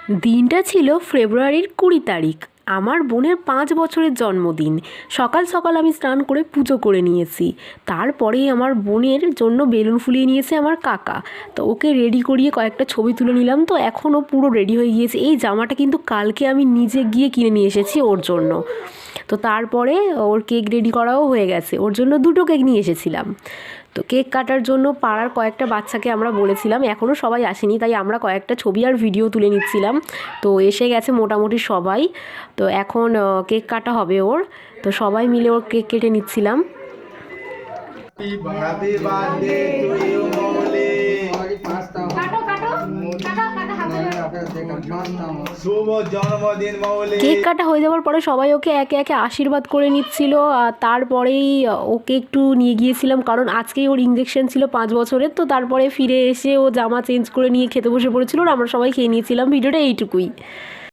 দিনটা ছিল ফেব্রুয়ারির 20 তারিখ। আমার বোনের 5 বছরের জন্মদিন। সকাল সকাল আমি স্নান করে পুজো করে নিয়েছি। তারপরেই আমার বোনের জন্য বেলুন ফুলিয়ে নিয়েছে আমার কাকা। তো ওকে রেডি করিয়ে কয়েকটা ছবি তুলে নিলাম। তো এখনও পুরো রেডি হয়ে গিয়েছে। এই জামাটা কিন্তু কালকে আমি নিজে গিয়ে কিনে নিয়ে এসেছি ওর জন্য। তো তারপরে ওর কেক রেডি করাও হয়ে গেছে, ওর জন্য 2টো কেক নিয়ে এসেছিলাম। তো কেক কাটার জন্য পাড়ার কয়েকটা বাচ্চাকে আমরা বলেছিলাম, এখনও সবাই আসেনি, তাই আমরা কয়েকটা ছবি আর ভিডিও তুলে নিচ্ছিলাম। তো এসে গেছে মোটামুটি সবাই। তো এখন কেক কাটা হবে ওর। তো সবাই মিলে ওর কেক কেটে নিচ্ছিলাম। হ্যাপি বার্থডে টু ইউ মৌলি। কাটো কাটো কাটা কাটা হাতে শুভ জন্মদিন মৌলি। কেক কাটা হয়ে যাওয়ার পরে সবাই ওকে একে একে আশীর্বাদ করে নিচ্ছিল। আর তারপরেই ওকে একটু নিয়ে গিয়েছিলাম, কারণ আজকেই ওর ইঞ্জেকশন ছিল 5 বছরের। তো তারপরে ফিরে এসে ও জামা চেঞ্জ করে নিয়ে খেতে বসে পড়েছিল আর আমরা সবাই খেয়ে নিয়েছিলাম। ভিডিওটা এইটুকুই।